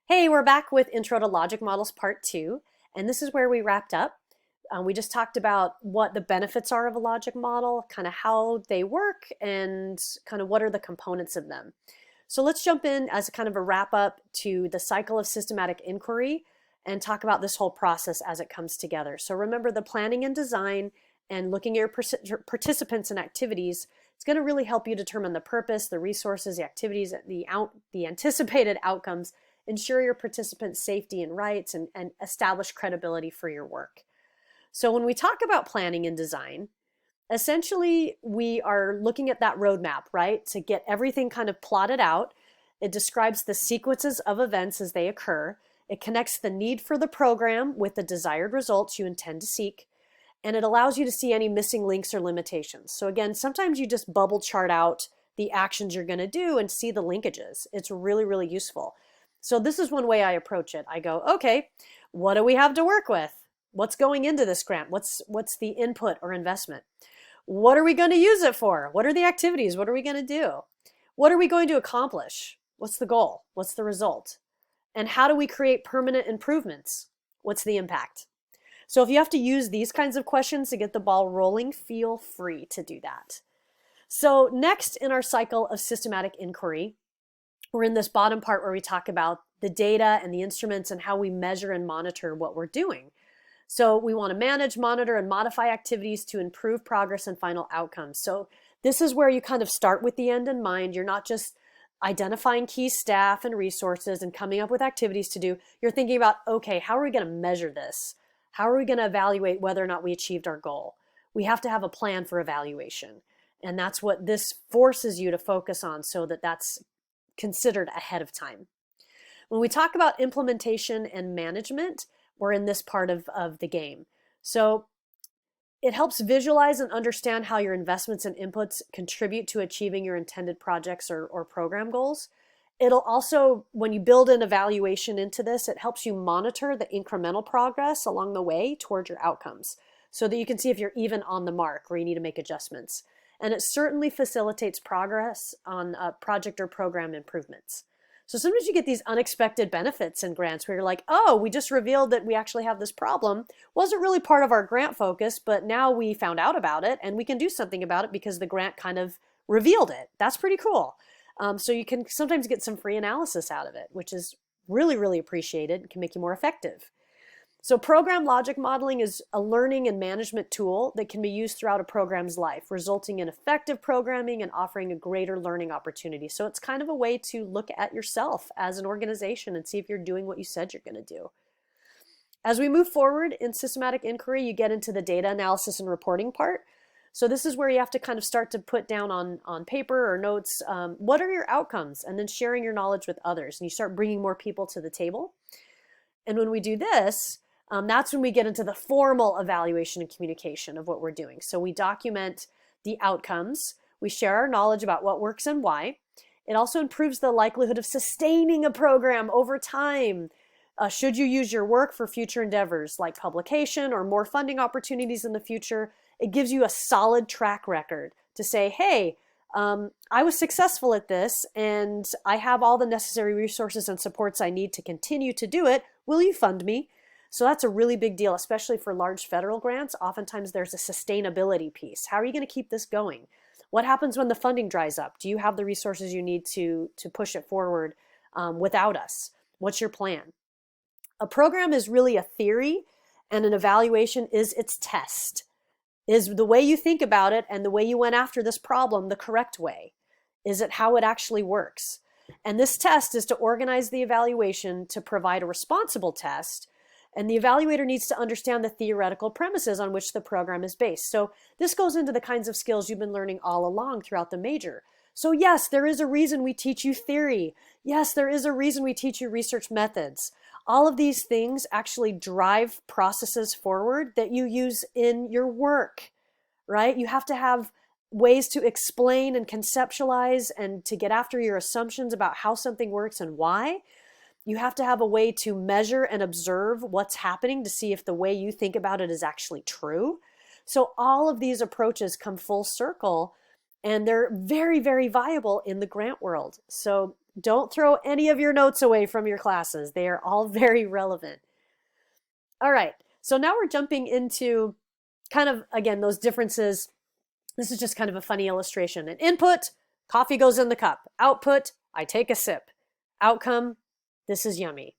Hey, we're back with Intro to Logic Models Part 2, and this is where we wrapped up. We just talked about what the benefits are of a logic model, kind of how they work, and kind of what are the components of them. So let's jump in as a kind of a wrap up to the cycle of systematic inquiry and talk about this whole process as it comes together. So remember, the planning and design and looking at your participants and activities, it's going to really help you determine the purpose, the resources, the activities, the anticipated outcomes, ensure your participants' safety and rights, and establish credibility for your work. So when we talk about planning and design, essentially we are looking at that roadmap, right? To get everything kind of plotted out. It describes the sequences of events as they occur. It connects the need for the program with the desired results you intend to seek. And it allows you to see any missing links or limitations. So again, sometimes you just bubble chart out the actions you're going to do and see the linkages. It's really, really useful. So this is one way I approach it. I go, okay, what do we have to work with? What's going into this grant? What's the input or investment? What are we going to use it for? What are the activities? What are we going to do? What are we going to accomplish? What's the goal? What's the result? And how do we create permanent improvements? What's the impact? So if you have to use these kinds of questions to get the ball rolling, feel free to do that. So next in our cycle of systematic inquiry, we're in this bottom part where we talk about the data and the instruments and how we measure and monitor what we're doing. So we want to manage, monitor, and modify activities to improve progress and final outcomes. So this is where you kind of start with the end in mind. You're not just identifying key staff and resources and coming up with activities to do. You're thinking about, okay, how are we going to measure this? How are we going to evaluate whether or not we achieved our goal? We have to have a plan for evaluation. And that's what this forces you to focus on, so that that's considered ahead of time. When we talk about implementation and management, we're in this part of the game. So it helps visualize and understand how your investments and inputs contribute to achieving your intended projects or program goals. It'll also, when you build an evaluation into this, it helps you monitor the incremental progress along the way toward your outcomes, so that you can see if you're even on the mark or you need to make adjustments. And it certainly facilitates progress on project or program improvements. So sometimes you get these unexpected benefits in grants where you're like, oh, we just revealed that we actually have this problem. Wasn't really part of our grant focus, but now we found out about it and we can do something about it because the grant kind of revealed it. That's pretty cool. So you can sometimes get some free analysis out of it, which is really, really appreciated and can make you more effective. So program logic modeling is a learning and management tool that can be used throughout a program's life, resulting in effective programming and offering a greater learning opportunity. So it's kind of a way to look at yourself as an organization and see if you're doing what you said you're going to do. As we move forward in systematic inquiry, you get into the data analysis and reporting part. So this is where you have to kind of start to put down on paper or notes, what are your outcomes, and then sharing your knowledge with others. And you start bringing more people to the table. And when we do this, that's when we get into the formal evaluation and communication of what we're doing. So we document the outcomes. We share our knowledge about what works and why. It also improves the likelihood of sustaining a program over time. Should you use your work for future endeavors like publication or more funding opportunities in the future, it gives you a solid track record to say, hey, I was successful at this and I have all the necessary resources and supports I need to continue to do it. Will you fund me? So that's a really big deal, especially for large federal grants. Oftentimes there's a sustainability piece. How are you going to keep this going? What happens when the funding dries up? Do you have the resources you need to push it forward without us? What's your plan? A program is really a theory, and an evaluation is its test. Is the way you think about it and the way you went after this problem the correct way? Is it how it actually works? And this test is to organize the evaluation to provide a responsible test. And the evaluator needs to understand the theoretical premises on which the program is based. So this goes into the kinds of skills you've been learning all along throughout the major. So yes, there is a reason we teach you theory. Yes, there is a reason we teach you research methods. All of these things actually drive processes forward that you use in your work, right? You have to have ways to explain and conceptualize and to get after your assumptions about how something works and why. You have to have a way to measure and observe what's happening to see if the way you think about it is actually true. So all of these approaches come full circle, and they're very, very viable in the grant world. So Don't throw any of your notes away from your classes. They are all very relevant. All right, so now we're jumping into kind of, again, those differences. This is just kind of a funny illustration. An input, coffee goes in the cup. Output, I take a sip. Outcome, this is yummy.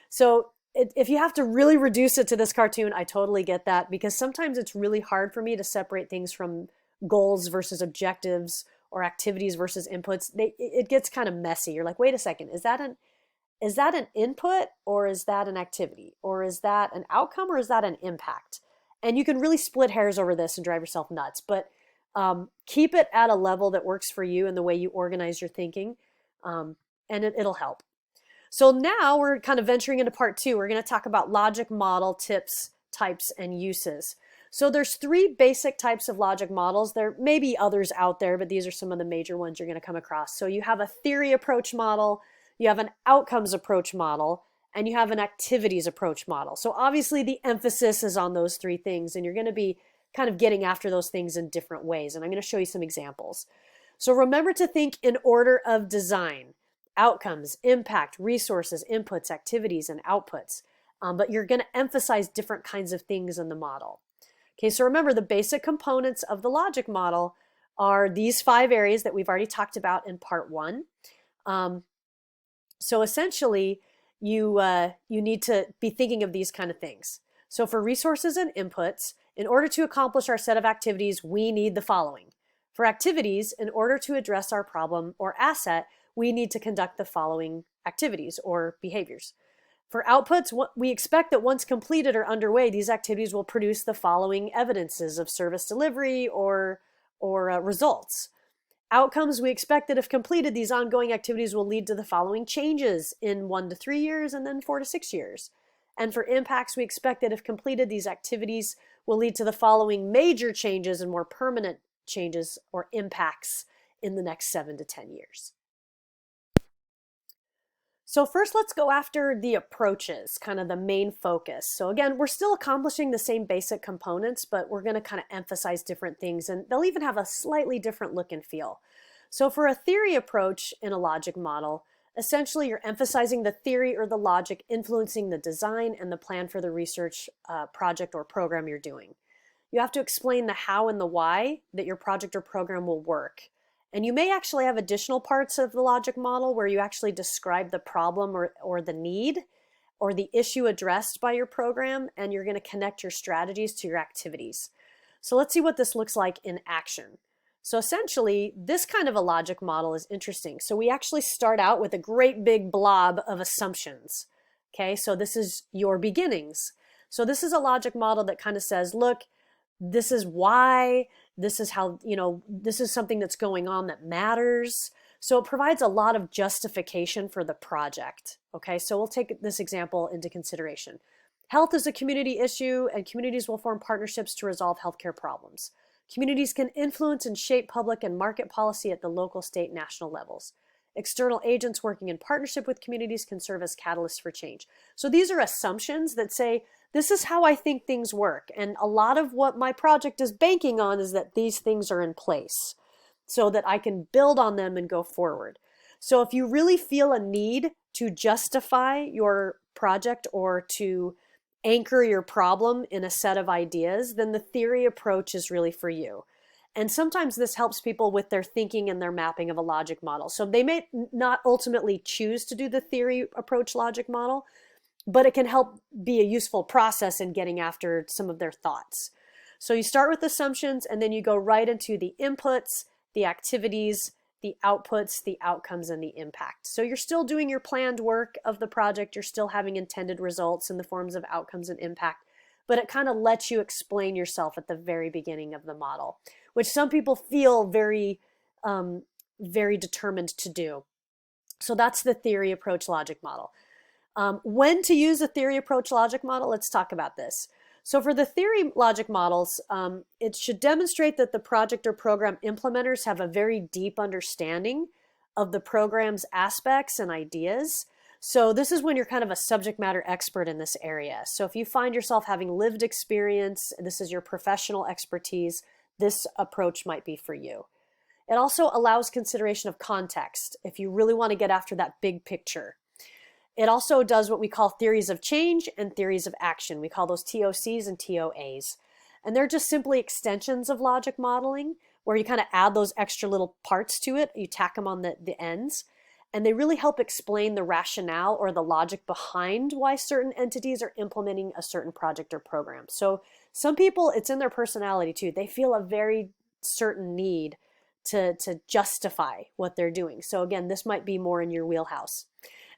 So if you have to really reduce it to this cartoon, I totally get that, because sometimes it's really hard for me to separate things from goals versus objectives or activities versus inputs. It gets kind of messy. You're like, wait a second, is that an input, or is that an activity, or is that an outcome, or is that an impact? And you can really split hairs over this and drive yourself nuts, but keep it at a level that works for you and the way you organize your thinking, and it'll help. So now we're kind of venturing into part 2. We're going to talk about logic model tips, types, and uses. So there's 3 basic types of logic models. There may be others out there, but these are some of the major ones you're going to come across. So you have a theory approach model, you have an outcomes approach model, and you have an activities approach model. So obviously the emphasis is on those 3 things, and you're going to be kind of getting after those things in different ways. And I'm going to show you some examples. So remember to think in order of design: outcomes, impact, resources, inputs, activities, and outputs. But you're going to emphasize different kinds of things in the model. Okay, so remember, the basic components of the logic model are these 5 areas that we've already talked about in part 1. So essentially, you need to be thinking of these kind of things. So for resources and inputs, in order to accomplish our set of activities, we need the following. For activities, in order to address our problem or asset, we need to conduct the following activities or behaviors. For outputs, we expect that once completed or underway, these activities will produce the following evidences of service delivery or results. Outcomes, we expect that if completed, these ongoing activities will lead to the following changes in 1 to 3 years and then 4 to 6 years. And for impacts, we expect that if completed, these activities will lead to the following major changes and more permanent changes or impacts in the next 7 to 10 years. So first, let's go after the approaches, kind of the main focus. So again, we're still accomplishing the same basic components, but we're going to kind of emphasize different things, and they'll even have a slightly different look and feel. So for a theory approach in a logic model, essentially you're emphasizing the theory or the logic influencing the design and the plan for the research project or program you're doing. You have to explain the how and the why that your project or program will work. And you may actually have additional parts of the logic model where you actually describe the problem or the need or the issue addressed by your program, and you're going to connect your strategies to your activities. So let's see what this looks like in action. So essentially, this kind of a logic model is interesting. So we actually start out with a great big blob of assumptions. Okay, so this is your beginnings. So this is a logic model that kind of says, look, this is why, this is how, this is something that's going on that matters. So it provides a lot of justification for the project. Okay, so we'll take this example into consideration. Health is a community issue, and communities will form partnerships to resolve healthcare problems. Communities can influence and shape public and market policy at the local, state, national levels. External agents working in partnership with communities can serve as catalysts for change. So these are assumptions that say, this is how I think things work. And a lot of what my project is banking on is that these things are in place so that I can build on them and go forward. So if you really feel a need to justify your project or to anchor your problem in a set of ideas, then the theory approach is really for you. And sometimes this helps people with their thinking and their mapping of a logic model. So they may not ultimately choose to do the theory approach logic model, but it can help be a useful process in getting after some of their thoughts. So you start with assumptions, and then you go right into the inputs, the activities, the outputs, the outcomes, and the impact. So you're still doing your planned work of the project. You're still having intended results in the forms of outcomes and impact, but it kind of lets you explain yourself at the very beginning of the model, which some people feel very, very determined to do. So that's the theory approach logic model. When to use a theory approach logic model, let's talk about this. So for the theory logic models, it should demonstrate that the project or program implementers have a very deep understanding of the program's aspects and ideas. So this is when you're kind of a subject matter expert in this area. So if you find yourself having lived experience, this is your professional expertise, this approach might be for you. It also allows consideration of context if you really want to get after that big picture. It also does what we call theories of change and theories of action. We call those TOCs and TOAs. And they're just simply extensions of logic modeling where you kind of add those extra little parts to it. You tack them on the ends. And they really help explain the rationale or the logic behind why certain entities are implementing a certain project or program. So some people, it's in their personality too. They feel a very certain need to justify what they're doing. So again, this might be more in your wheelhouse.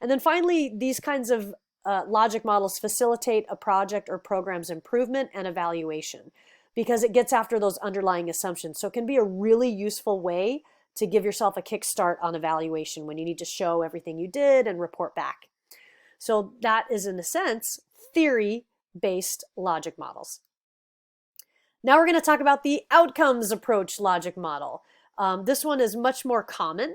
And then finally, these kinds of logic models facilitate a project or program's improvement and evaluation because it gets after those underlying assumptions. So it can be a really useful way to give yourself a kickstart on evaluation when you need to show everything you did and report back. So that is, in a sense, theory-based logic models. Now we're going to talk about the outcomes approach logic model. This one is much more common.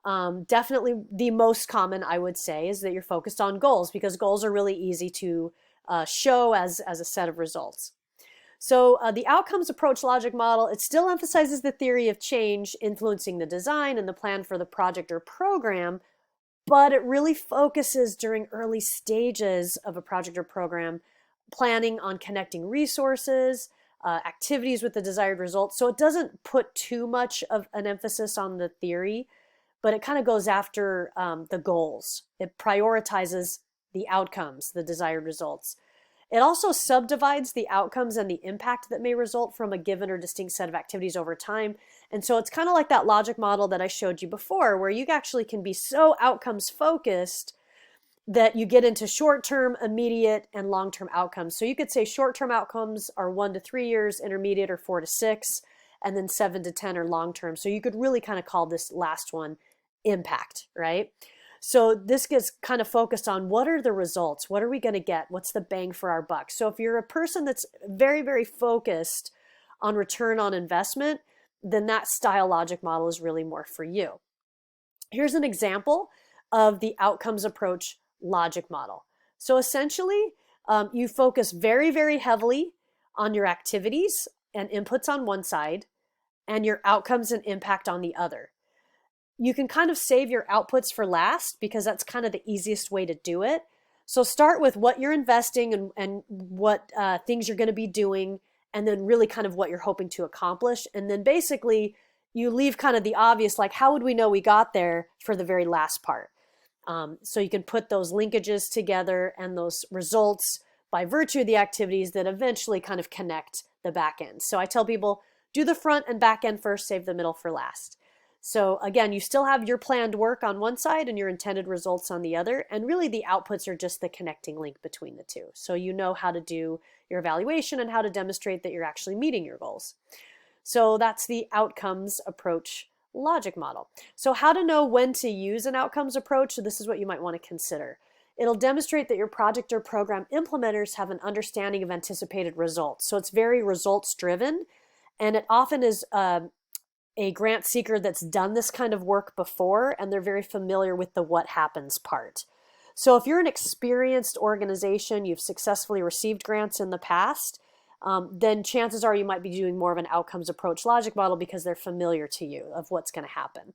Definitely the most common, I would say, is that you're focused on goals because goals are really easy to show as a set of results. So the outcomes approach logic model, it still emphasizes the theory of change influencing the design and the plan for the project or program, but it really focuses during early stages of a project or program, planning on connecting resources, activities with the desired results. So it doesn't put too much of an emphasis on the theory, but it kind of goes after the goals. It prioritizes the outcomes, the desired results. It also subdivides the outcomes and the impact that may result from a given or distinct set of activities over time. And so it's kind of like that logic model that I showed you before, where you actually can be so outcomes focused that you get into short-term, immediate, and long-term outcomes. So you could say short-term outcomes are 1 to 3 years, intermediate are 4 to 6, and then 7 to 10 are long-term. So you could really kind of call this last one impact, right? So this gets kind of focused on what are the results? What are we going to get? What's the bang for our buck? So if you're a person that's very, very focused on return on investment, then that style logic model is really more for you. Here's an example of the outcomes approach logic model. So essentially, you focus very, very heavily on your activities and inputs on one side and your outcomes and impact on the other. You can kind of save your outputs for last because that's kind of the easiest way to do it. So start with what you're investing and what things you're going to be doing, and then really kind of what you're hoping to accomplish. And then basically you leave kind of the obvious, like how would we know we got there, for the very last part. So you can put those linkages together and those results by virtue of the activities that eventually kind of connect the back end. So I tell people, do the front and back end first, save the middle for last. So again, you still have your planned work on one side and your intended results on the other, and really the outputs are just the connecting link between the two. So you know how to do your evaluation and how to demonstrate that you're actually meeting your goals. So that's the outcomes approach logic model. So how to know when to use an outcomes approach, so this is what you might want to consider. It'll demonstrate that your project or program implementers have an understanding of anticipated results. So it's very results driven, and it often is a grant seeker that's done this kind of work before, and they're very familiar with the what happens part. So if you're an experienced organization, you've successfully received grants in the past, then chances are you might be doing more of an outcomes approach logic model because they're familiar to you of what's going to happen.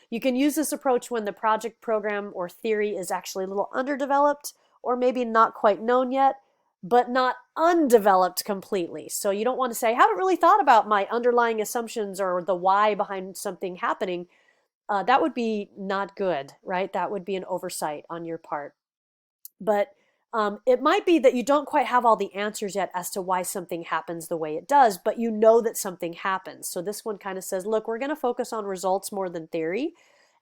You can use this approach when the project, program, or theory is actually a little underdeveloped or maybe not quite known yet, but not undeveloped completely. So you don't want to say, I haven't really thought about my underlying assumptions or the why behind something happening. That would be not good, right? That would be an oversight on your part. But it might be that you don't quite have all the answers yet as to why something happens the way it does, but you know that something happens. So this one kind of says, look, we're going to focus on results more than theory.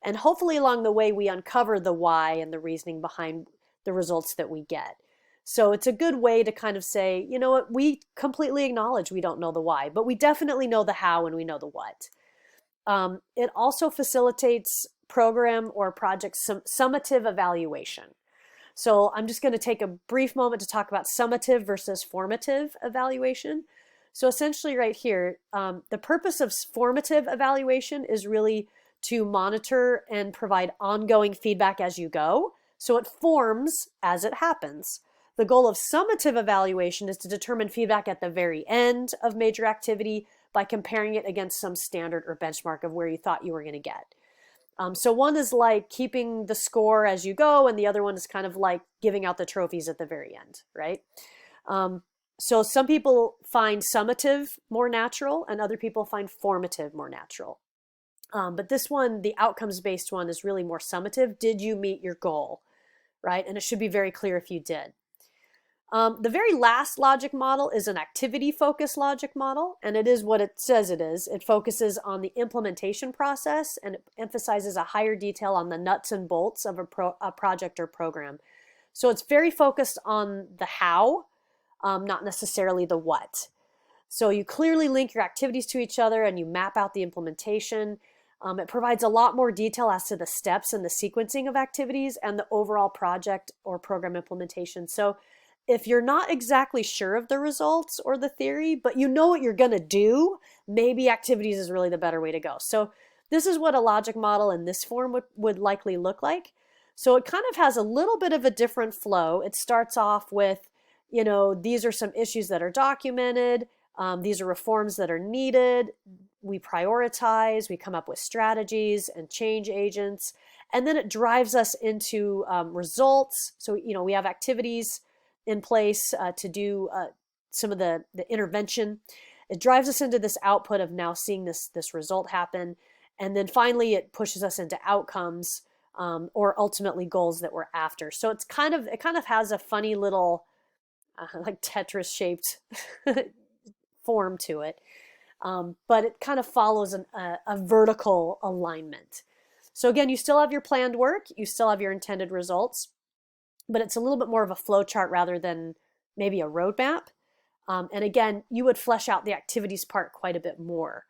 And hopefully along the way, we uncover the why and the reasoning behind the results that we get. So it's a good way to kind of say, you know what, we completely acknowledge we don't know the why, but we definitely know the how and we know the what. It also facilitates program or project summative evaluation. So I'm just going to take a brief moment to talk about summative versus formative evaluation. So essentially right here, the purpose of formative evaluation is really to monitor and provide ongoing feedback as you go. So it forms as it happens. The goal of summative evaluation is to determine feedback at the very end of major activity by comparing it against some standard or benchmark of where you thought you were going to get. So one is like keeping the score as you go, and the other one is kind of like giving out the trophies at the very end, right? So some people find summative more natural, and other people find formative more natural. But this one, the outcomes-based one, is really more summative. Did you meet your goal, right? And it should be very clear if you did. The very last logic model is an activity-focused logic model, and it is what it says it is. It focuses on the implementation process, and it emphasizes a higher detail on the nuts and bolts of a project or program. So it's very focused on the how, not necessarily the what. So you clearly link your activities to each other and you map out the implementation. It provides a lot more detail as to the steps and the sequencing of activities and the overall project or program implementation. So if you're not exactly sure of the results or the theory, but you know what you're going to do, maybe activities is really the better way to go. So this is what a logic model in this form would likely look like. So it kind of has a little bit of a different flow. It starts off with, you know, these are some issues that are documented. These are reforms that are needed. We prioritize, we come up with strategies and change agents, and then it drives us into results. So, you know, we have activities in place to do some of the intervention. It drives us into this output of now seeing this result happen. And then finally, it pushes us into outcomes or ultimately goals that we're after. So it kind of has a funny little like Tetris shaped form to it. But it kind of follows a vertical alignment. So again, you still have your planned work, you still have your intended results, but it's a little bit more of a flow chart rather than maybe a roadmap. And again, you would flesh out the activities part quite a bit more.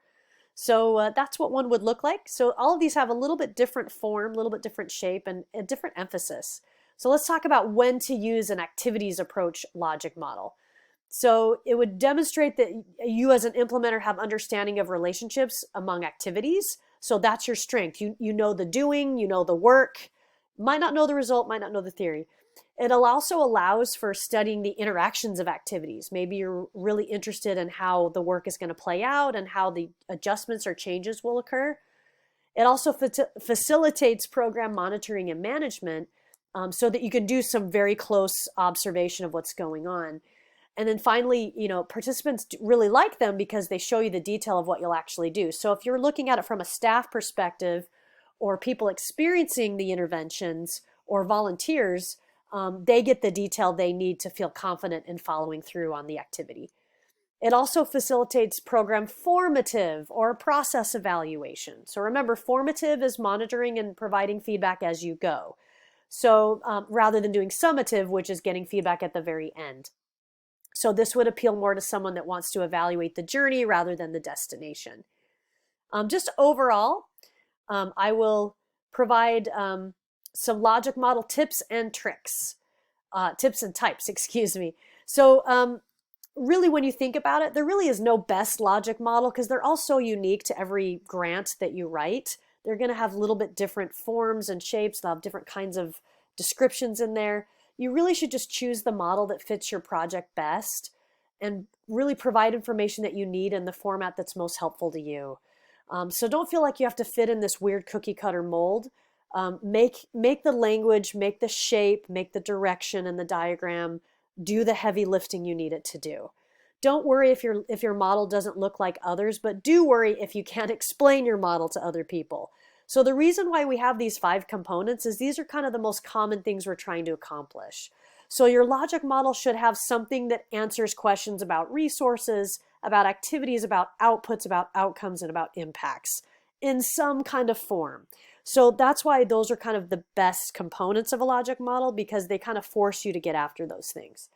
So that's what one would look like. So all of these have a little bit different form, a little bit different shape, and a different emphasis. So let's talk about when to use an activities approach logic model. So it would demonstrate that you as an implementer have understanding of relationships among activities. So that's your strength. You know the doing, you know the work, might not know the result, might not know the theory. It also allows for studying the interactions of activities. Maybe you're really interested in how the work is going to play out and how the adjustments or changes will occur. It also facilitates program monitoring and management so that you can do some very close observation of what's going on. And then finally, you know, participants really like them because they show you the detail of what you'll actually do. So if you're looking at it from a staff perspective or people experiencing the interventions or volunteers, they get the detail they need to feel confident in following through on the activity. It also facilitates program formative or process evaluation. So remember, formative is monitoring and providing feedback as you go. So rather than doing summative, which is getting feedback at the very end. So this would appeal more to someone that wants to evaluate the journey rather than the destination. Just overall, I will provide some logic model tips and tricks, tips and types, excuse me. So really when you think about it, there really is no best logic model because they're all so unique to every grant that you write. They're going to have a little bit different forms and shapes. They'll have different kinds of descriptions in there. You really should just choose the model that fits your project best and really provide information that you need in the format that's most helpful to you. So don't feel like you have to fit in this weird cookie cutter mold. Make the language, make the shape, make the direction and the diagram, do the heavy lifting you need it to do. Don't worry if your model doesn't look like others, but do worry if you can't explain your model to other people. So the reason why we have these 5 components is these are kind of the most common things we're trying to accomplish. So your logic model should have something that answers questions about resources, about activities, about outputs, about outcomes, and about impacts in some kind of form. So that's why those are kind of the best components of a logic model because they kind of force you to get after those things.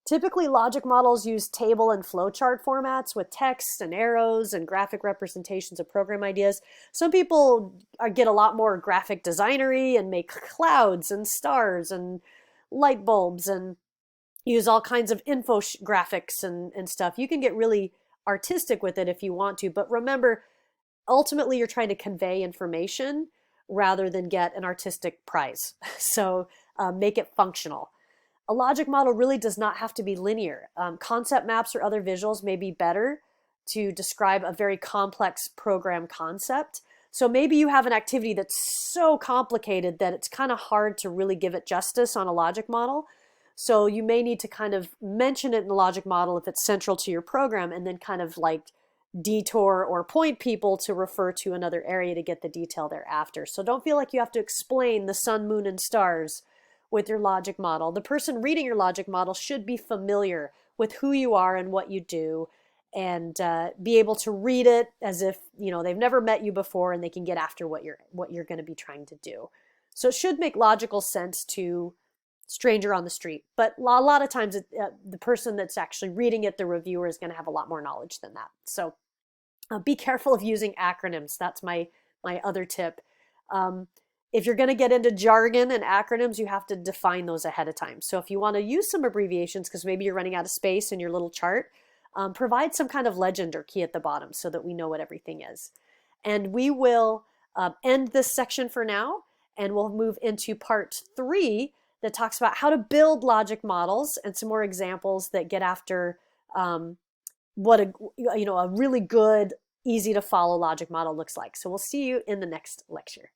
Typically, logic models use table and flowchart formats with text and arrows and graphic representations of program ideas. Some people get a lot more graphic designery and make clouds and stars and light bulbs and use all kinds of infographics and stuff. You can get really artistic with it if you want to, but remember, ultimately you're trying to convey information rather than get an artistic prize. So make it functional. A logic model really does not have to be linear. Concept maps or other visuals may be better to describe a very complex program concept. So maybe you have an activity that's so complicated that it's kind of hard to really give it justice on a logic model. So you may need to kind of mention it in the logic model if it's central to your program, and then kind of like detour or point people to refer to another area to get the detail thereafter. So don't feel like you have to explain the sun, moon, and stars with your logic model. The person reading your logic model should be familiar with who you are and what you do, and be able to read it as if they've never met you before, and they can get after what you're going to be trying to do. So it should make logical sense to stranger on the street, but a lot of times the person that's actually reading it, the reviewer, is going to have a lot more knowledge than that. So be careful of using acronyms. That's my other tip. If you're going to get into jargon and acronyms, you have to define those ahead of time. So if you want to use some abbreviations because maybe you're running out of space in your little chart, provide some kind of legend or key at the bottom so that we know what everything is. And we will end this section for now, and we'll move into part 3 that talks about how to build logic models and some more examples that get after what a really good, easy to follow logic model looks like. So we'll see you in the next lecture.